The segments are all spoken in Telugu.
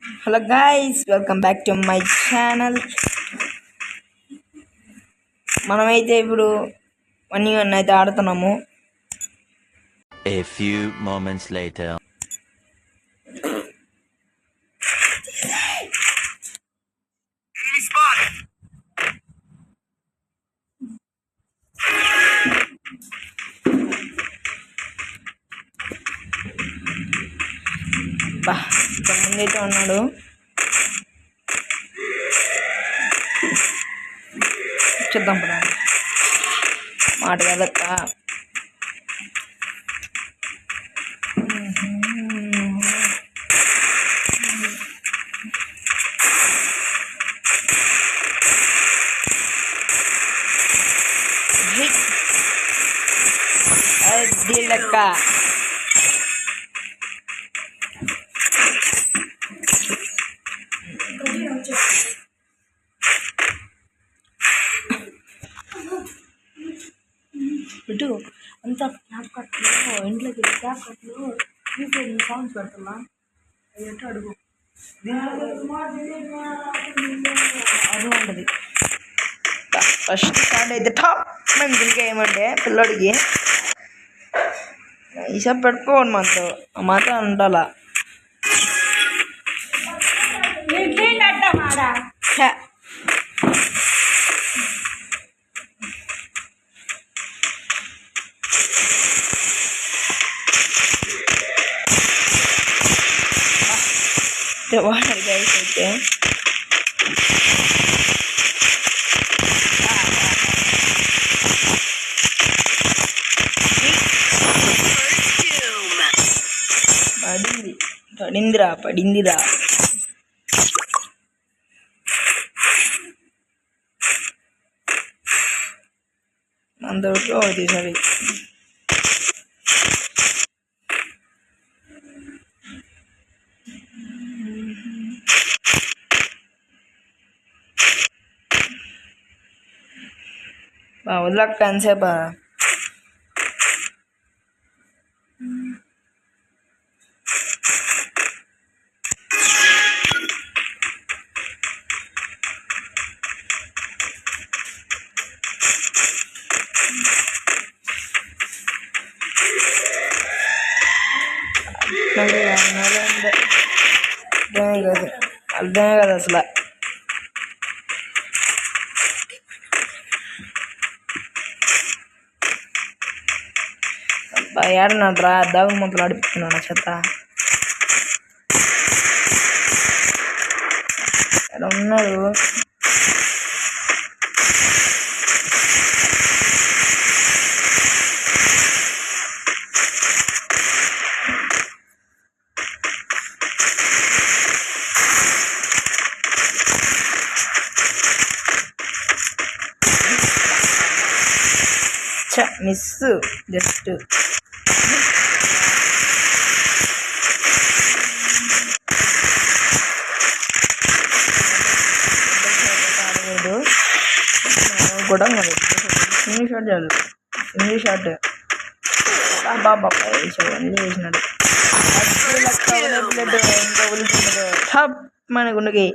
Hello guys, welcome back to my channel. మనమైతే ఇప్పుడు 1v1 అయితే ఆడుతున్నాము. A few moments later. ముందైతే ఉన్నాడు. చూద్దాం పదా మాట కదక్క. అది లెక్క ఇటు అంతా క్యాప్ కట్లో ఇంట్లోకి క్యాప్ కట్లో సాంగ్స్ పెడుతున్నా ఎటు అడుగు అది ఉంటుంది. ఫస్ట్ స్టార్ట్ అయితే టాప్ మంది ఇంకా ఏమంటే పిల్లోడికి ఈసారి పెట్టుకోండి మనతో మాత్రం ఉండాలా. వాటర్ గైస్ అయితే పడిందిరా అందరికీ ఒకటి సరే. వదలక్క ఎంతసేపా అర్థమే కదా అసలు. ఏడన్నాడు రా దాగు మొదలు అడిపిస్తున్నాను చెత్త. ఎక్కడ ఉన్నాడు? మిస్ జస్ట్ కూడా సింగిల్ షాట్ చాలు. సింగిల్ షాట్ బాబా అన్నీ వేసినాడు. ఇంకా వదులుతున్నాడు టాప్ మన గుండెకి.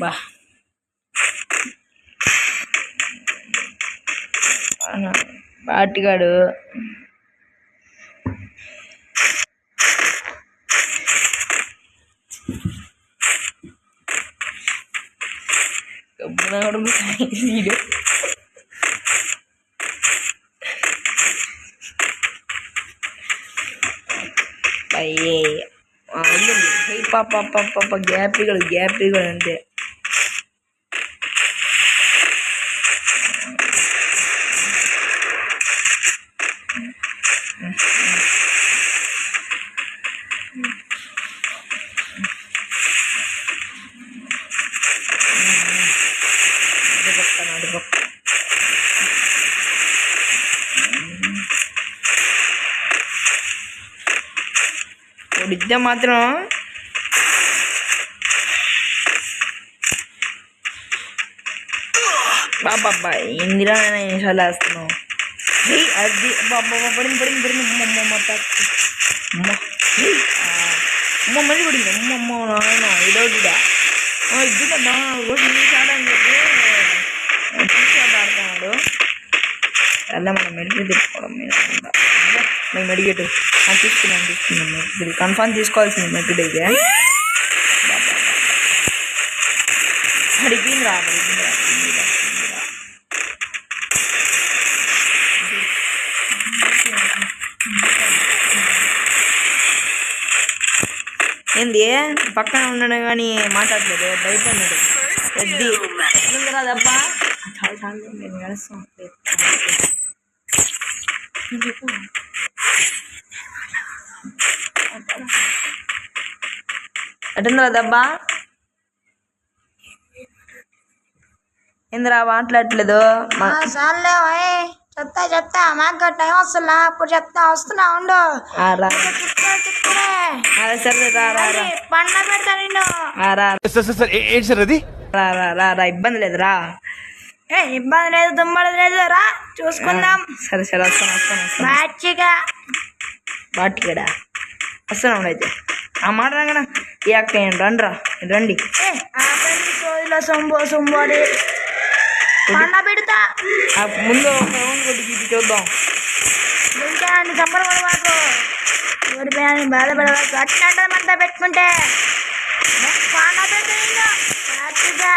బా బాటిగాడు పాప గ్యాప్గా అంతే. విద్య మాత్రం బాబా ఇందిరా ఎన్నిసార్లు వేస్తున్నావు. అది పడింది పడింది పడింది అమ్మ అమ్మ మళ్ళీ పడింది అమ్మ నాయన ఇదొకటిదా ఇద్దుదా రోజు ఈ షాట్ అని చెప్పి షాట్ ఆడుతున్నాడు. అలా మనం మెడికేట్ తెచ్చుకోవడం మేము మెడికేట్ తీసుకున్నాం మెడికేట్ కన్ఫర్మ్ తీసుకోవాల్సింది మెడికేట్ అయితే అడిగిందిరా ఏంది పక్కన ఉన్నాడు కానీ మాట్లాడలేదు భయపడినాడు పెద్ది రాదబ్బా చాలా చాలా నేను నడుస్తాం చెప్పు ఎట్టుంది రాదబ్బా ఏందిరా మాట్లాడట్లేదు చెప్తా మాకు టైం వస్తుందా అప్పుడు వస్తున్నా ఉండు సరే పండ పెడతా నిన్ను ఏంటి సార్ అది రా ఇబ్బంది లేదురా ఇబ్బంది లేదు దుమ్మడి లేదు రా చూసుకుందాం. సరే వస్తాను మంచిగా బాటికడా వస్తున్నాం అయితే ఆ మాట రాగానే ఈ అక్క రండి సొంబోడి పండ పెడతా ముందు ఒక రౌండ్ కొట్టి చూద్దాం. గెలిచాను సంబరపడ మాకు ఓడిపోయాను బాధపడవాకు అట్లా పెట్టుకుంటే పండ పెడతా హ్యాపీగా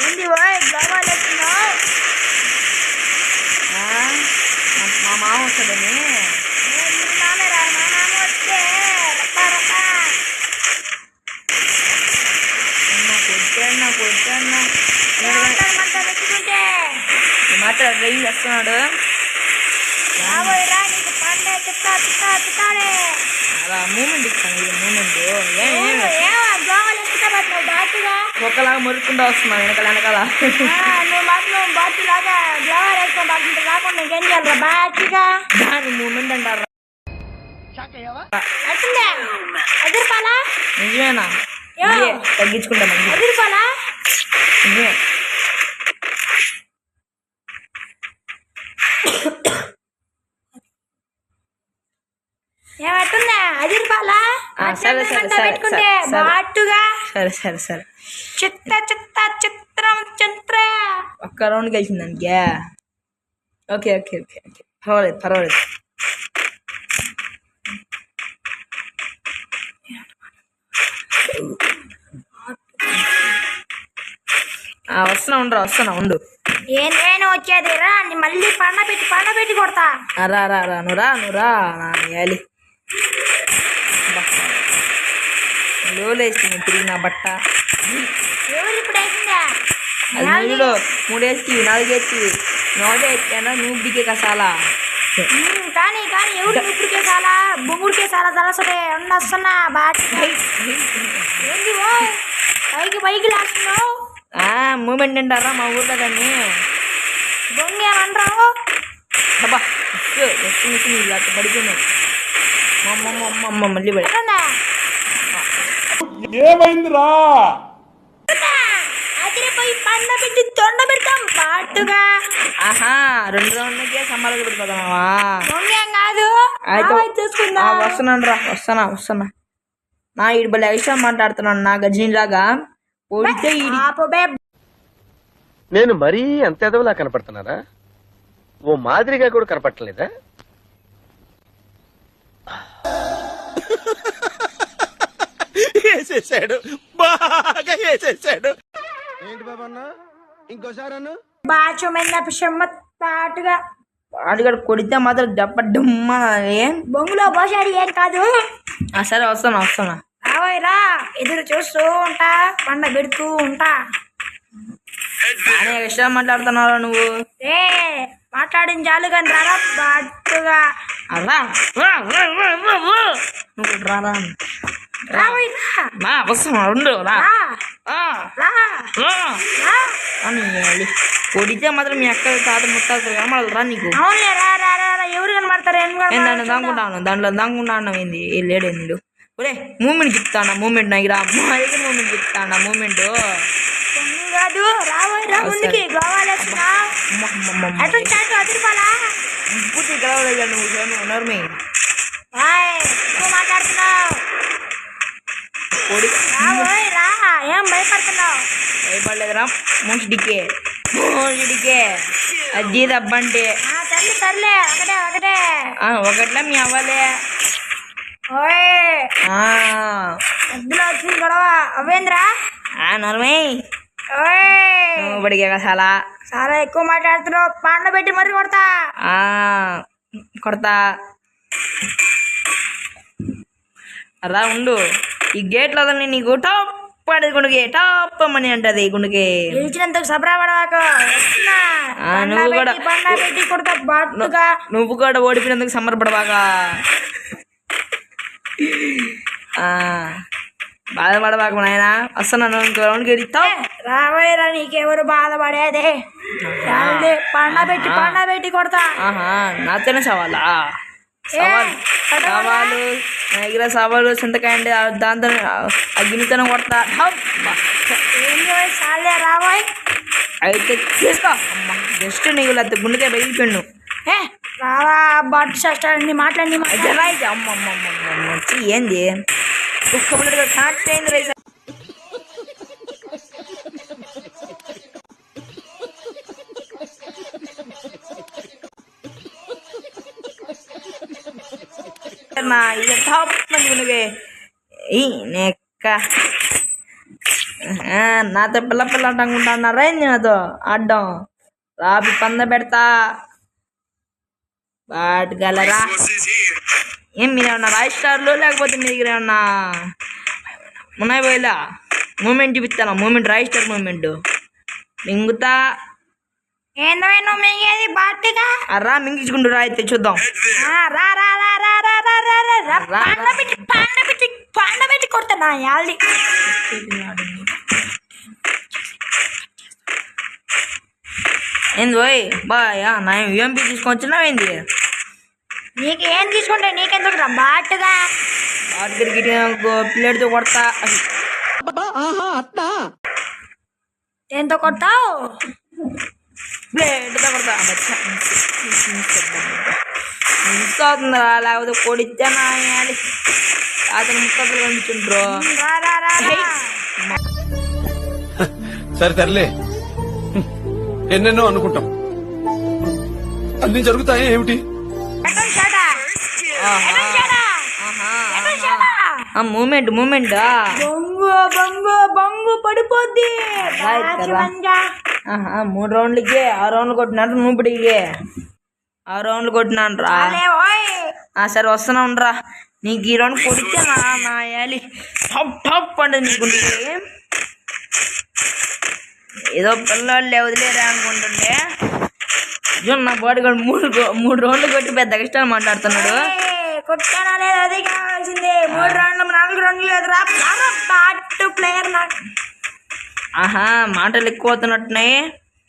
ఏంది గ్లోబల్ వేస్తున్నావు మా మామ వస్తుందని నాన్నరా మా నాన్న వస్తే కొట్టాను పెట్టుకుంటే మాట డ్రైవింగ్ చేస్తున్నాడు. రాబోయరా నీకు పండే తిట్టాడే అలా మూమెంట్ ఇస్తాను ఇది మూమెంట్ గ్లోబల్ ఎక్కుతా పట్టినావు బాటుగా ఒక్కలాగా మురుక్కుంటూ వస్తున్నాను వెనకాల నువ్వు మాత్రం బాటు లాగా గ్లోబల్ వేసుకొని బాగుంటే రాకుండా ఇంకేం చేయాలరా బాటుగా దాని మూమెంట్ అంటారా అట్టుందే ఎదురుపాలా నిజమేనా తగ్గించుకుంటా మంచి ఎదురుపాలా నిజమే ఏమట్టుందా అదిరిపాలా సరే పెట్టుకుంటే బాటుగా సరే చిత్ర ఒక్క రౌండ్ కలిసింది దానికి ఓకే పర్వాలేదు వస్తున్నా ఉండు నేను వచ్చేది రా మళ్ళీ పండ పెట్టి కొడతా రా నువ్వు రా వేయాలి లోలేస్తుంది తిరిగి నా బట్ట ఎవరు ఇప్పుడు వేసిందా అది నువ్వు 3 వేస్తీవి 4 వేస్తీవి నోటే ఎత్తానా నువ్వు దిగే కసాలా కానీ ఎవరు ఇప్పటికే చాలా బొంగుడికే చాలా తలసటే వస్తున్నా బాటి ఏంది పైకి లాస్తున్నావు మూమెంట్ అంటారా మా ఊర్లో దాన్ని బొంగి ఏమంటావు అబ్బా ఇలా పడిపోయినావు అమ్మ మళ్ళీ పడి ఏమైందిరా అదిరిపోయి పండ పెట్టి తొండ పెడతాం బాటుగా 2 రౌండ్లకే సంబాలకు పెడిపోతావా బొంగేం కాదు చూసుకుందా వస్తున్నా నా ఈడు బలి ఎక్స్ట్రా మాట్లాడుతున్నాను నా గజనీలాగా ఓడితే నేను మరీ అంత ఎదవలా కనపడుతున్నారా? ఓ మాదిరిగా కూడా కనపడలేదా? బాగా వేసేసాడు. ఏంటి బాబన్నా ఇంకోసారి అన్న పాటుగా వాడిగాడు కొడితే మాత్రం దెబ్బ డుమ్మా బొంగులో పోసాడు ఏం కాదు. సరే వస్తున్నా రావోయరా ఎదురు చూస్తూ ఉంటా పండ పెడుతూ ఉంటా. ఇష్టం మాట్లాడుతున్నారా నువ్వు? మాట్లాడిన చాలు కానీ రారా బాటుగా నువ్వు రారా రావోయరా వస్తున్నా ఉండు కొడితే మాత్రం మీ అక్క తాత ముత్తాత కనబడరా నీకు? అవునులే రా ఎవరు కనబడతారు? దాంట్లో దాంగుంటాను ఏంది లేడేంది ఒరే మూమెంట్ చెప్తాను మూమెంట్ నాకు రా మా దగ్గర మూమెంట్ చెప్తాను మూమెంట్ కొంగు కాదు రాబోయ్ రా ముందుకి గోవాలు వేస్తున్నా అటు చాటు అదిరిపాలా పూర్తి గెలవలేదు నువ్వు నర్మి బాయ్ ఎక్కువ మాట్లాడుతున్నావు కోడి రాబోయ్ రా ఏం భయపడుతున్నావు భయపడలేదురా మోషిడికే అజ్జీ దబ్బంటే సర్లే ఒకటే ఒకట్లా మీ అవ్వలే ఓయ్ మధ్యలో వచ్చింది గొడవ అవేంద్రా నర్మి ఓయ్ నువ్వు పడిగా చాలా చాలా ఎక్కువ మాట్లాడుతున్నావు పండ పెట్టి మరి కొడతా కొడతా రా ఉండు ఈ గేట్లో నీకు టాప్ పడేది గుండుకి టాప్ మని అంటది గుండుకి గెలిచినందుకు సబరా పడవాకు నువ్వు కూడా పండ పెట్టి కొడతా బాటుగా నువ్వు కూడా ఓడిపోయినందుకు సంబరపడబాగా బాధపడబాక నాయన వస్తున్నాను ఇంకో రౌండ్కి వెళ్తావు రాబోయేరా నీకెవరు బాధపడేది పండ పెట్టి కొడతా నాతోనే సవాలా సవాలు నా దగ్గర సవాలు చింతకాయండి దాంతో గిన్నెతోనే కొడతా చాలే రాబోయ్ అయితే తీసుకో అమ్మ జస్ట్ నీకు లేకపోతే గుండెకే బయలుపెన్ను రావా బాటు చేస్తాడు మాట్లాడి అమ్మ ఏంది ఒక్క బుల్లెట్ కనెక్ట్ అయింది రైస్ ఇక టాప్ మంది గుండెకే నెక్క నాతో పిల్ల అంటుకుంటున్నారా ఏంది నాతో ఆడ్డం రాపి పంద పెడతా బాటగలరా ఏం మీరేమన్నా రాయ్ స్టార్లు లేకపోతే మీ దగ్గర ఏమన్నా ఉన్నాయి పోయిలా మూమెంట్ చూపిస్తాను మూమెంట్ రాయ్ స్టార్ మూమెంట్ మింగుతా ఏందో మింగేది బాటుగా రా మింగించుకుంటూ రా అయితే చూద్దాం పండ పెట్టి కొడతా యాళ్ళి ఏంది పోయి బాయా నా యూఎంపీ తీసుకొచ్చినావు ఏంది నీకు ఏం తీసుకుంటే నీకెందుకు రా బాటుగా దగ్గరికి ప్లేట్తో కొడతా ఎంతో కొడతావు ప్లేట్తో కొడతా మిస్ అవుతుందా లేకపోతే కొడితేనా అతను ముక్కలు కనిపించుండ్రు సరే తరలే ఎన్నెన్నో అనుకుంటాం అన్ని జరుగుతాయి ఏమిటి మూమెంట్ బంగు పడిపోద్ది 3 రౌండ్లకి 6 రౌండ్లు కొట్టినారు నువ్వుడికి 6 రౌండ్లు కొట్టినాను రా సరే వస్తున్నాను రా నీకు ఈ రౌండ్ కొడితే నా యాలి టాప్ అంటే నీకు ఏదో పిల్లవాళ్ళు వదిలేరా అనుకుంటుండే జూన్ నా బాడీ కూడా 3 రౌండ్లు కొట్టి పెద్ద కష్టాలు మాట్లాడుతున్నాడు కొట్టానా లేదు అది కావాల్సిందే 3 రౌండ్లు 4 రౌండ్లు లేదు రా బాటు ప్లేయర్ నాకు మాటలు ఎక్కువ అవుతున్నట్టున్నాయి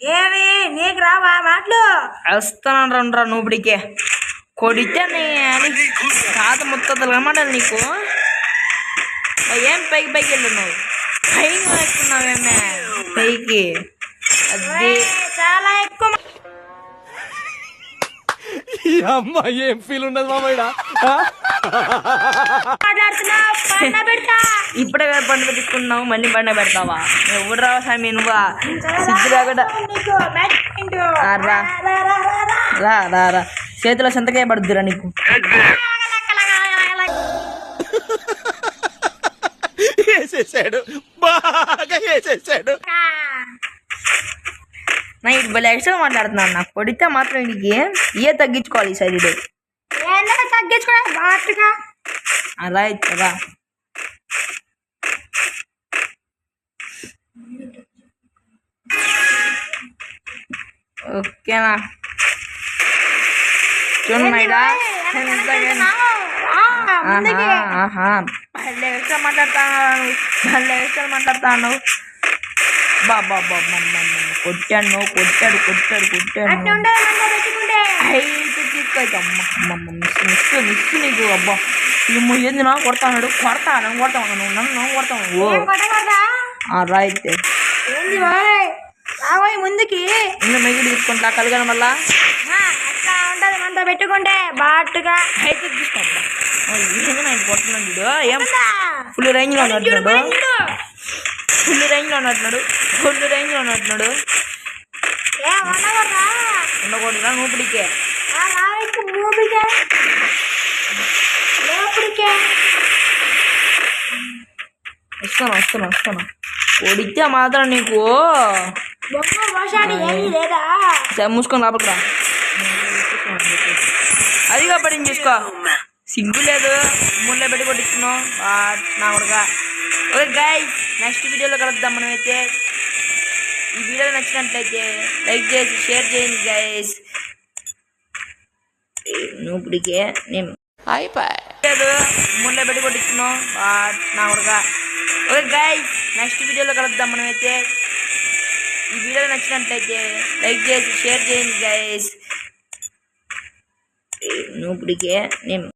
ఏమి నీకు రావా మాటలు వస్తున్నాను రండ్రా నువ్వుడికే కొడితే తాత ముత్తలు కనమాటాలి నీకు ఏం పైకి వెళ్ళున్నావు పైకి ఎక్కున్నావేమే పైకి అది చాలా ఎక్కువ అమ్మా ఏం ఫీల్ ఉన్నది మామయ్య మాట్లాడుతున్నావు పండ పెడతా ఇప్పుడే పండు పెట్టుకున్నావు మళ్ళీ పండ పెడతావా ఎవరు రావా సామి నువ్వా సిగ్గురా కూడా రా చేతిలో సంతకాయ పడుద్దురా నీకు వేసేసాడు బాగా వేసేసాడు నా ఇటు భలే ఎక్స్ట్రా మాట్లాడుతున్నాను నాకు కొడితే మాత్రం ఇంటికి ఏ తగ్గించుకోవాలి ఈ సైడ్ తగ్గించుకోవడం బాటుగా అలా ఇచ్చరా ఓకేనా చూడమైదా భలే ఎక్స్ట్రా మాట్లాడతాను బాబా కొట్టాడు అయితే తీసుకోవచ్చు అమ్మ మిస్ నీకు అబ్బా ఏంది నా కొడతాడు నన్ను కొడతాను ఓ ఏం కొట్టకూడదా? రా అయితే ఏంది బాయ్ రాబోయ్ ముందుకి. ఇంకా మెగిడి తీసుకుంటా కలిగాను మళ్ళా అట్లా ఉంటది మనతో పెట్టుకుంటే బాటుగా. అయితే తీసుకుంటా ఏంది నాకు కొడుతున్నాడు వీడు. ఏం ఫుల్ రేంజ్లో ఉన్నట్టున్నాడు ఏం ఉండకూడదా? ఉండకూడదురా నూపిడికే రావైపు మూపికే లోపలికే. వస్తాను కొడితే మాత్రం నీకు బొమ్మ మోసాడి ఏమీ లేదా? మూసుకొని లోపలికి రా అదిగా పడింది చూసుకో సిగ్గు లేదు ముళ్ళే పెట్టి కొట్టించుకున్నావు నా కొడుగా. ఓకే గైస్ నెక్స్ట్ వీడియోలో కలుద్దాం మనమైతే. ఈ వీడియో నచ్చినట్లయితే లైక్ చేసి షేర్ చేయండి గైస్. ఇప్పటికే నేను లేదు ముళ్ళే పెట్టి కొట్టించుకున్నావు నా కొడుగా. ఓకే గైస్ నెక్స్ట్ వీడియోలో కలుద్దాం మనమైతే. ఈ వీడియో నచ్చినట్లయితే లైక్ చేసి షేర్ చేయండి గైస్. ఇప్పటికే నేను